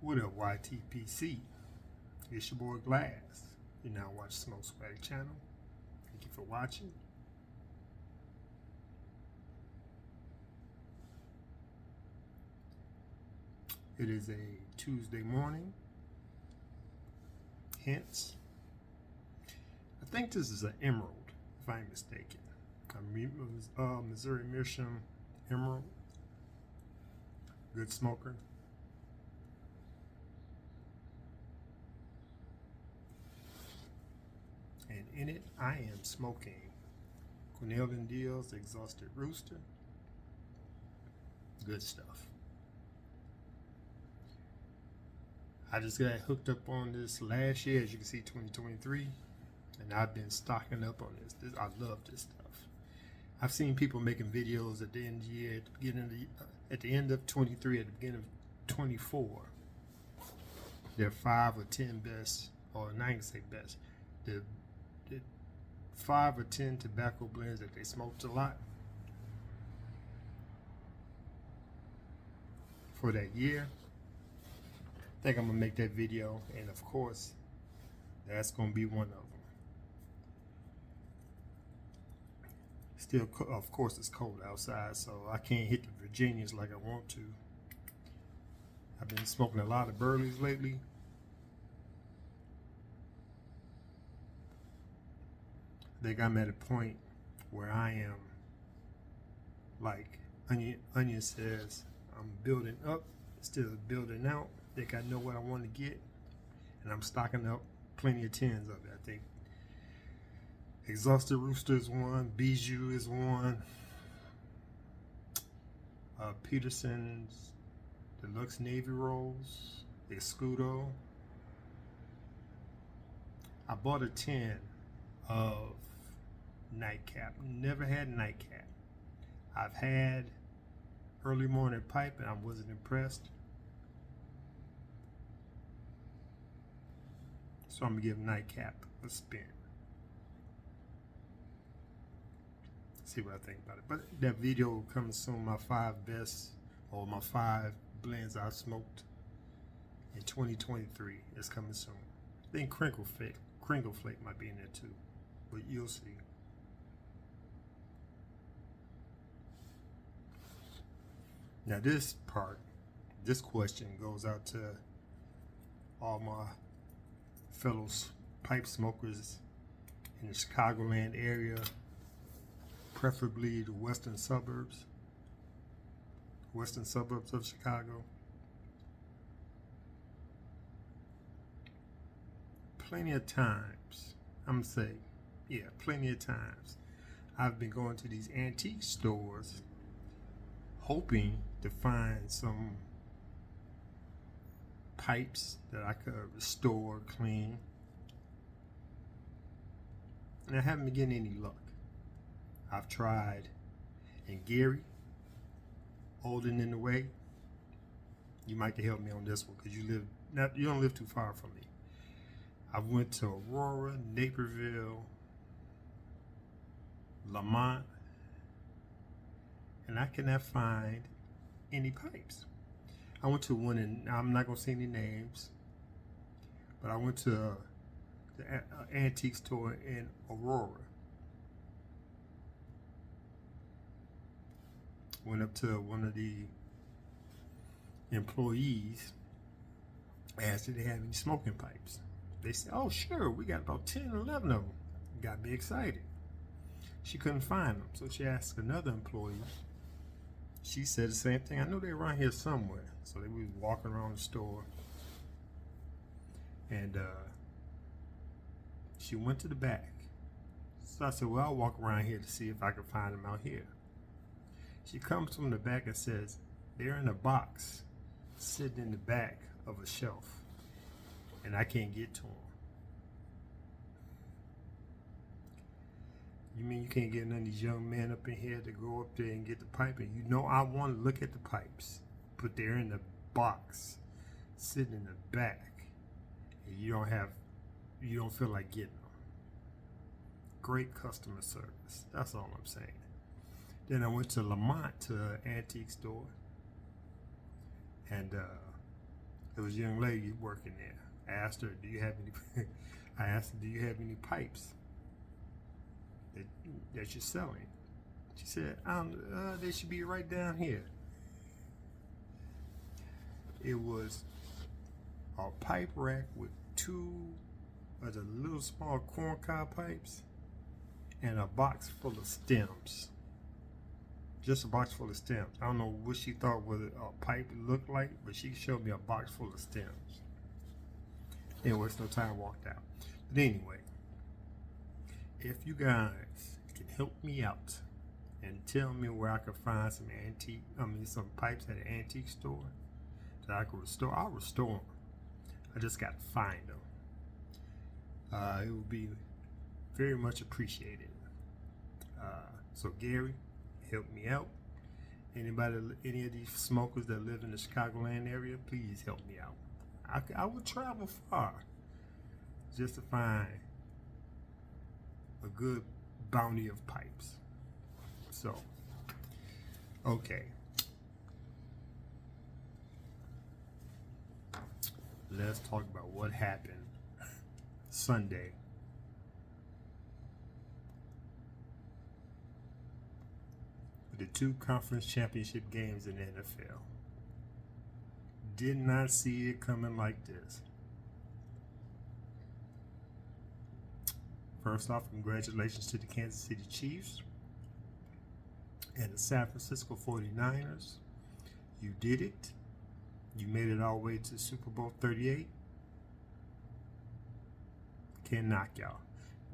What up, YTPC? It's your boy Glass. You now watch Smoke Swag channel. Thank you for watching. It is a Tuesday morning. Hence, I think this is an Emerald, if I'm mistaken. A Missouri Meerschaum Emerald. Good smoker. And in it, I am smoking Cornell and Diehl's Exhausted Rooster. Good stuff. I just got hooked up on this last year, as you can see, 2023, and I've been stocking up on this. I love this stuff. I've seen people making videos at the end of the year, at the end of 23, at the beginning of 24. Their 5 or 10 best, or not even say best, the 5 or 10 tobacco blends that they smoked a lot for that year. I think I'm gonna make that video, and of course, that's gonna be one of them. Still, of course, it's cold outside, so I can't hit the Virginias like I want to. I've been smoking a lot of Burleys lately. I think I'm at a point where I am, like Onion says, I'm building up instead of building out. I think I know what I want to get, and I'm stocking up plenty of tins of it. I think Exhausted Rooster is one, Bijou is one, Peterson's Deluxe Navy Rolls, Escudo. I bought a tin of Nightcap. Never had Nightcap. I've had Early Morning Pipe, and I wasn't impressed. So I'm gonna give Nightcap a spin. See what I think about it. But that video will come soon. My 5 best, or my 5 blends I smoked in 2023 is coming soon. I think Crinkle Flake might be in there too, but you'll see. Now this question goes out to all my fellow pipe smokers in the Chicagoland area, preferably the western suburbs of Chicago. Plenty of times, I'm gonna say, yeah, plenty of times, I've been going to these antique stores hoping to find some pipes that I could restore, clean, and I haven't been getting any luck. I've tried in Gary, Olden in the Way. You might can help me on this one because you don't live too far from me. I went to Aurora, Naperville, Lamont, and I cannot find any pipes. I went to one, and I'm not gonna say any names, but I went to the antique store in Aurora. Went up to one of the employees, asked if they had any smoking pipes. They said, oh sure, we got about 10 or 11 of them. Got me excited. She couldn't find them, so she asked another employee. She said the same thing. I know they're around here somewhere. So they was walking around the store, and she went to the back. So I said, well, I'll walk around here to see if I can find them out here. She comes from the back and says, they're in a box sitting in the back of a shelf, and I can't get to them. You mean you can't get none of these young men up in here to go up there and get the pipe? And you know I want to look at the pipes, but they're in the box, sitting in the back, and you don't feel like getting them. Great customer service. That's all I'm saying. Then I went to Lamont, to an antique store, and There was a young lady working there. I asked her, "Do you have any?" I asked her, "Do you have any pipes that you're selling?" She said, "They should be right down here." It was a pipe rack with two of the little small corncob pipes and a box full of stems. Just a box full of stems. I don't know what she thought what a pipe looked like, but she showed me a box full of stems. Didn't waste no time, walked out. But anyway, if you guys can help me out and tell me where I can find some pipes at an antique store that I can restore, I'll restore them. I just got to find them. It would be very much appreciated. So Gary, help me out. Anybody, any of these smokers that live in the Chicagoland area, please help me out. I would travel far just to find a good bounty of pipes. So, okay. Let's talk about what happened Sunday. The two conference championship games in the NFL. Did not see it coming like this. First off, congratulations to the Kansas City Chiefs and the San Francisco 49ers. You did it. You made it all the way to Super Bowl 38. Can't knock y'all.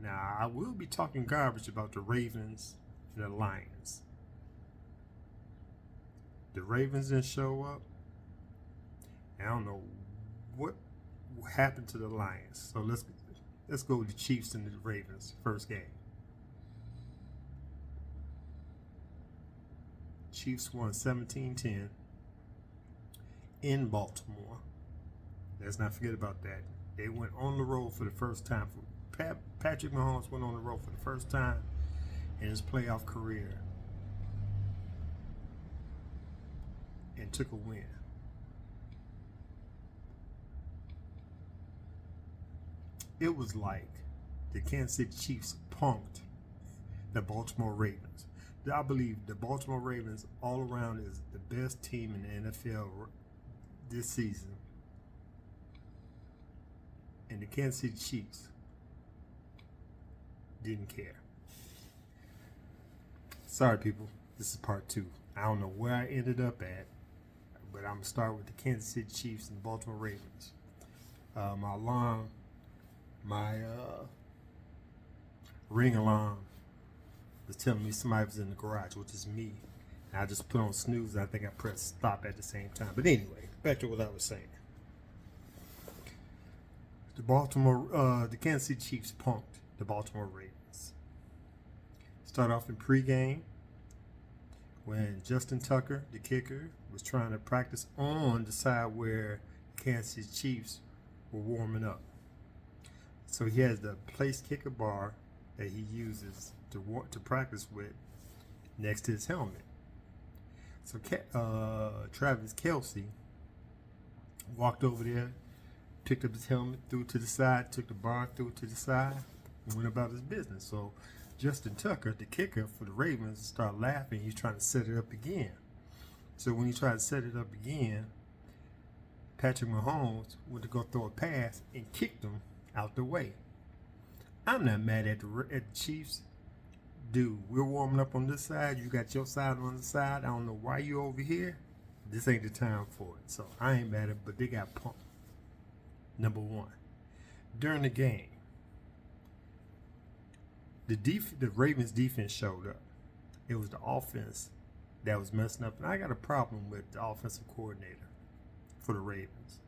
Now, I will be talking garbage about the Ravens and the Lions. The Ravens didn't show up. I don't know what happened to the Lions. So let's go with the Chiefs and the Ravens first game. Chiefs won 17-10 in Baltimore. Let's not forget about that. They went on the road for the first time. Patrick Mahomes went on the road for the first time in his playoff career and took a win. It was like the Kansas City Chiefs punked the Baltimore Ravens. I believe the Baltimore Ravens all around is the best team in the NFL this season. And the Kansas City Chiefs didn't care. Sorry, people. This is part 2. I don't know where I ended up at, but I'm going to start with the Kansas City Chiefs and Baltimore Ravens. My ring alarm was telling me somebody was in the garage, which is me. And I just put on snooze, and I think I pressed stop at the same time. But anyway, back to what I was saying. The Kansas City Chiefs punked the Baltimore Ravens. Start off in pregame when Justin Tucker, the kicker, was trying to practice on the side where the Kansas City Chiefs were warming up. So he has the place kicker bar that he uses to practice with next to his helmet. So Travis Kelce walked over there, picked up his helmet, threw it to the side, took the bar, threw it to the side, and went about his business. So Justin Tucker, the kicker for the Ravens, started laughing. He's trying to set it up again. So when he tried to set it up again, Patrick Mahomes went to go throw a pass and kicked him out the way. I'm not mad at the Chiefs. Dude, we're warming up on this side. You got your side on the side. I don't know why you over here. This ain't the time for it. So I ain't mad at it, but they got pumped. Number one. During the game, the Ravens defense showed up. It was the offense that was messing up. And I got a problem with the offensive coordinator for the Ravens.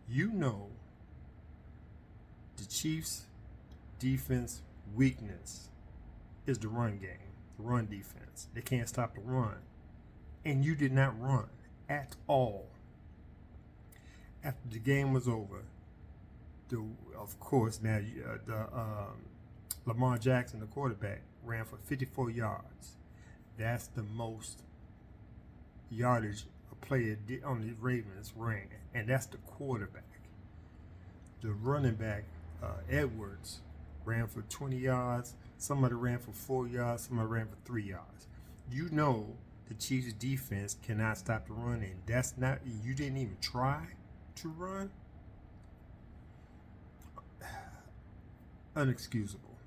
You know, the Chiefs' defense weakness is the run game, the run defense. They can't stop the run. And you did not run at all. After the game was over, of course, now Lamar Jackson, the quarterback, ran for 54 yards. That's the most yardage a player on the Ravens ran, and that's the quarterback. The running back, Edwards, ran for 20 yards. Somebody ran for 4 yards. Somebody ran for 3 yards. You know the Chiefs' defense cannot stop the run, and that's not. You didn't even try to run. Unexcusable.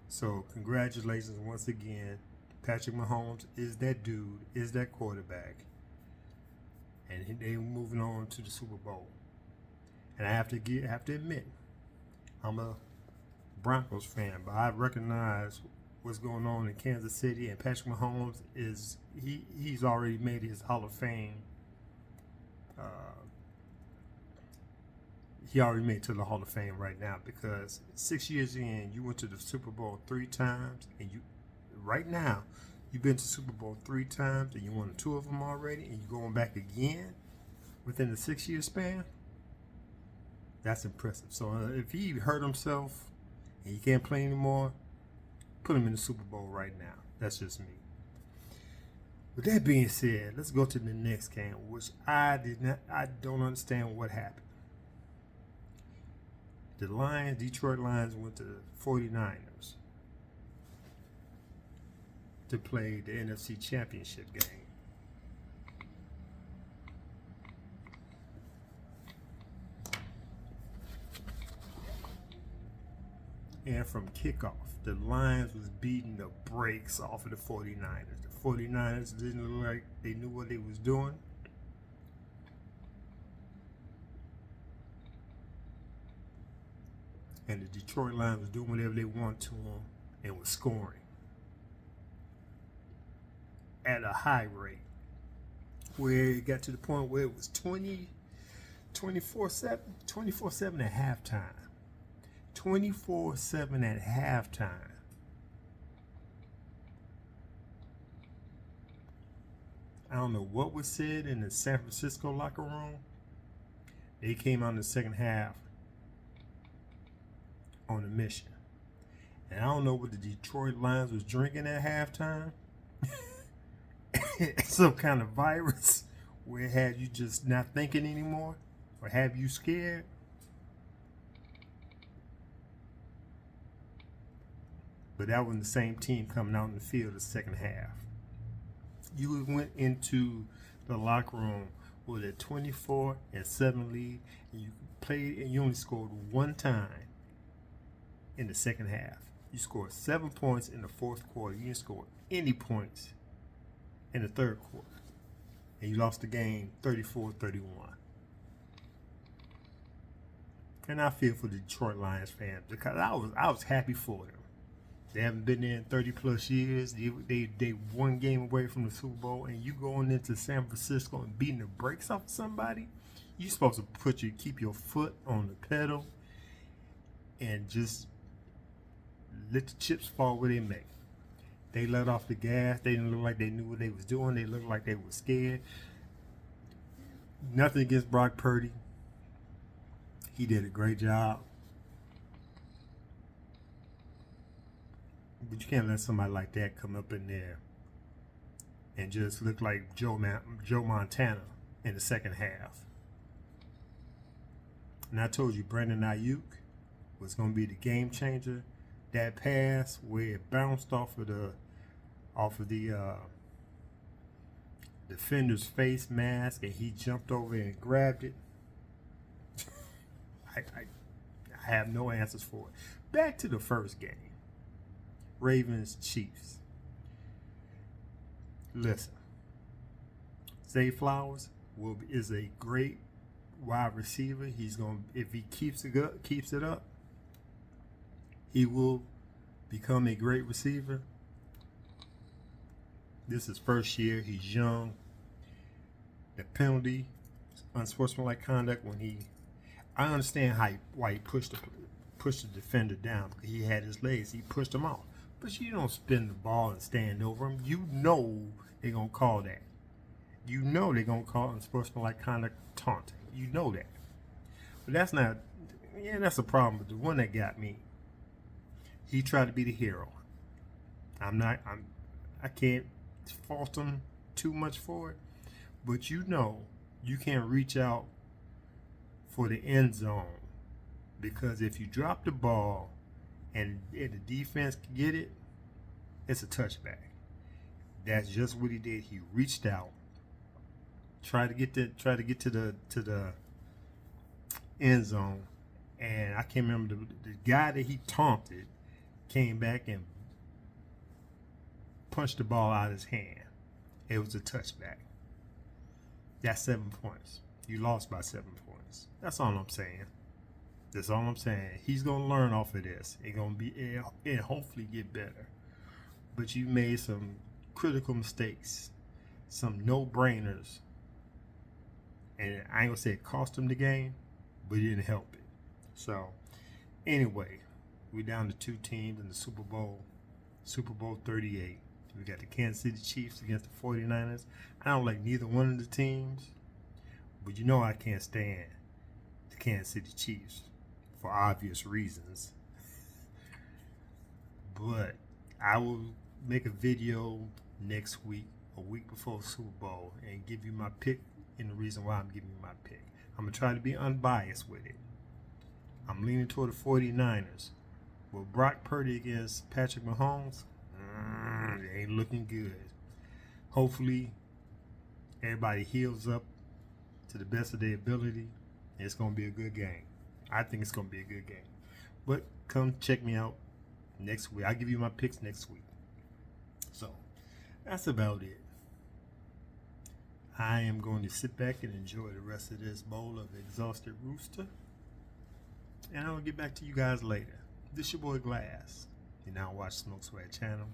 So congratulations once again. Patrick Mahomes is that dude, is that quarterback, and they're moving on to the Super Bowl. And I have to admit, I'm a Broncos fan, but I recognize what's going on in Kansas City, and Patrick Mahomes he's already made his Hall of Fame. He already made it to the Hall of Fame right now, because 6 years in, you went to the Super Bowl 3 times, and right now you've been to Super Bowl 3 times, and you won 2 of them already, and you're going back again within the 6-year span. That's impressive. So if he hurt himself and he can't play anymore, put him in the Super Bowl right now. That's just me. With that being said, let's go to the next game, which I don't understand what happened. The Detroit Lions went to the 49ers to play the NFC Championship game. And from kickoff, the Lions was beating the brakes off of the 49ers. The 49ers didn't look like they knew what they was doing. And the Detroit Lions was doing whatever they wanted to them and was scoring at a high rate, where it got to the point where it was 24-7 at halftime. 24-7 at halftime. I don't know what was said in the San Francisco locker room. They came out in the second half on a mission. And I don't know what the Detroit Lions was drinking at halftime. Some kind of virus where it had you just not thinking anymore, or have you scared. But that wasn't the same team coming out in the field the second half. You went into the locker room with a 24-7 lead, and you played, and you only scored 1 time in the second half. You scored 7 points in the fourth quarter. You didn't score any points in the third quarter. And you lost the game 34-31. And I feel for the Detroit Lions fans, because I was happy for them. They haven't been there in 30 plus years. They one game away from the Super Bowl, and you going into San Francisco and beating the brakes off of somebody. You're supposed to keep your foot on the pedal and just let the chips fall where they may. They let off the gas. They didn't look like they knew what they was doing. They looked like they were scared. Nothing against Brock Purdy. He did a great job. But you can't let somebody like that come up in there and just look like Joe Montana in the second half. And I told you Brandon Ayuk was going to be the game changer. That pass where it bounced off of the defender's face mask, and he jumped over and grabbed it. I have no answers for it. Back to the first game. Ravens Chiefs. Listen, Zay Flowers is a great wide receiver. He's going, if he keeps it up, he will become a great receiver. This is his first year. He's young. The penalty, unsportsmanlike conduct, I understand why he pushed the defender down, because he had his legs. He pushed him off. But you don't spin the ball and stand over him. You know they're going to call that. You know they're going to call unsportsmanlike conduct taunting. You know that. But that's a problem. But the one that got me, he tried to be the hero. I can't fault him too much for it. But you know, you can't reach out for the end zone, because if you drop the ball and the defense can get it, it's a touchback. That's just what he did. He reached out, tried to get to the end zone, and I can't remember the guy that he taunted came back and punched the ball out of his hand. It was a touchback. That's 7 points. You lost by 7 points. That's all I'm saying. That's all I'm saying. He's gonna learn off of this. It's gonna be and hopefully get better. But you made some critical mistakes, some no-brainers, and I ain't gonna say it cost him the game, but it didn't help it. So anyway, we're down to 2 teams in the Super Bowl 38. We got the Kansas City Chiefs against the 49ers. I don't like neither one of the teams, but you know I can't stand the Kansas City Chiefs for obvious reasons. But I will make a video next week, a week before Super Bowl, and give you my pick and the reason why I'm giving you my pick. I'm going to try to be unbiased with it. I'm leaning toward the 49ers. With Brock Purdy against Patrick Mahomes, it ain't looking good. Hopefully, everybody heals up to the best of their ability. It's going to be a good game. I think it's going to be a good game. But come check me out next week. I'll give you my picks next week. So, that's about it. I am going to sit back and enjoy the rest of this bowl of Exhausted Rooster. And I'll get back to you guys later. This your boy Glass. You now watch Smoke Swag channel.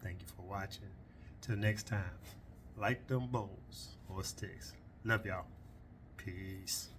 Thank you for watching. Till next time, like them bowls or sticks. Love y'all. Peace.